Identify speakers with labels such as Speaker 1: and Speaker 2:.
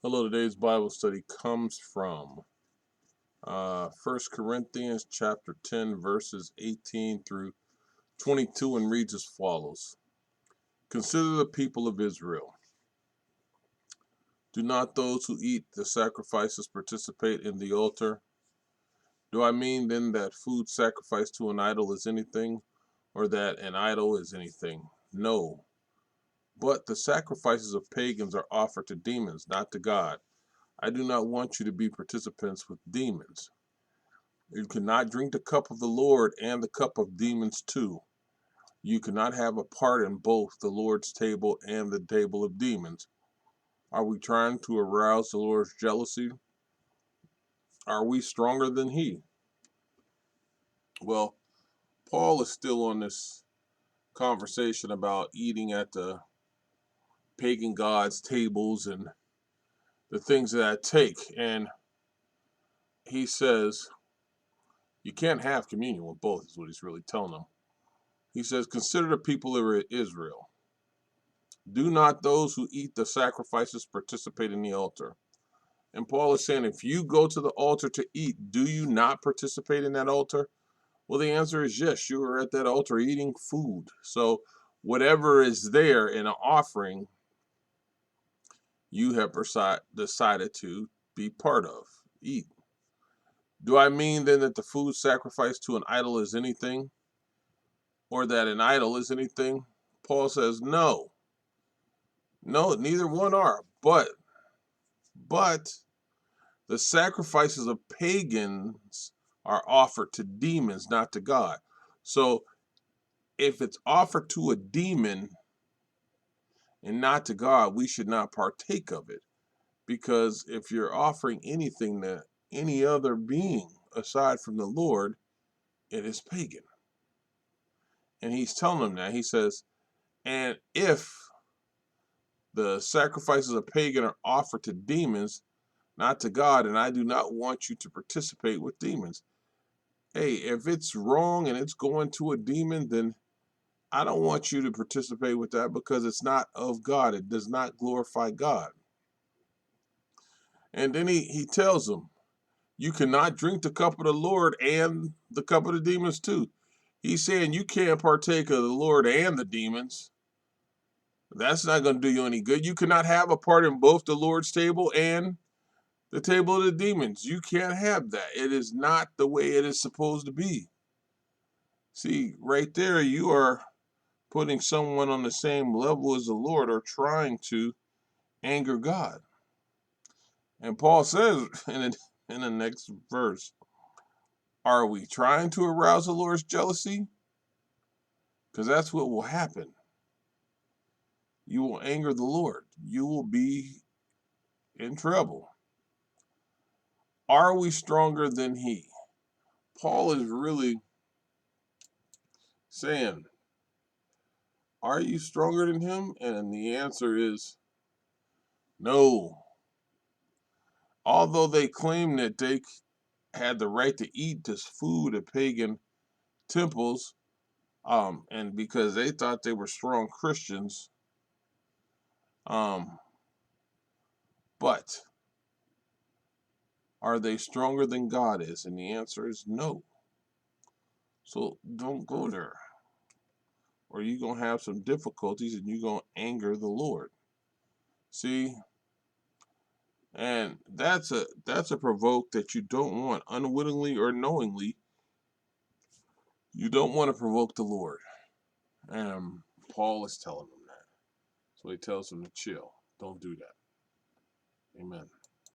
Speaker 1: Hello, today's Bible study comes from 1 Corinthians chapter 10, verses 18 through 22, and reads as follows. Consider the people of Israel. Do not those who eat the sacrifices participate in the altar? Do I mean then that food sacrificed to an idol is anything, or that an idol is anything? No. But the sacrifices of pagans are offered to demons, not to God. I do not want you to be participants with demons. You cannot drink the cup of the Lord and the cup of demons too. You cannot have a part in both the Lord's table and the table of demons. Are we trying to arouse the Lord's jealousy? Are we stronger than He? Well, Paul is still on this conversation about eating at the pagan gods' tables and the things that take. And he says, you can't have communion with both, is what he's really telling them. He says, consider the people of Israel. Do not those who eat the sacrifices participate in the altar? And Paul is saying, if you go to the altar to eat, do you not participate in that altar? Well, the answer is yes. You are at that altar eating food. So whatever is there in an offering, you have decided to be part of, eat. Do I mean then that the food sacrificed to an idol is anything, or that an idol is anything? Paul says, no. No, neither one are. But the sacrifices of pagans are offered to demons, not to God. So if it's offered to a demon and not to God, we should not partake of it. Because if you're offering anything to any other being aside from the Lord, it is pagan. And he's telling them that. He says, and if the sacrifices of pagan are offered to demons, not to God, and I do not want you to participate with demons. Hey, if it's wrong and it's going to a demon, then I don't want you to participate with that because it's not of God. It does not glorify God. And then he tells them, you cannot drink the cup of the Lord and the cup of the demons too. He's saying you can't partake of the Lord and the demons. That's not going to do you any good. You cannot have a part in both the Lord's table and the table of the demons. You can't have that. It is not the way it is supposed to be. See, right there, you are putting someone on the same level as the Lord or trying to anger God. And Paul says in the next verse, are we trying to arouse the Lord's jealousy? Because that's what will happen. You will anger the Lord. You will be in trouble. Are we stronger than He? Paul is really saying, are you stronger than Him? And the answer is no. Although they claim that they had the right to eat this food at pagan temples, and because they thought they were strong Christians, um, but are they stronger than God is? And the answer is no. So don't go there, or you're gonna have some difficulties, and you're gonna anger the Lord. See, and that's a provoke that you don't want, unwittingly or knowingly. You don't want to provoke the Lord. Paul is telling them that. So he tells them to chill. Don't do that. Amen.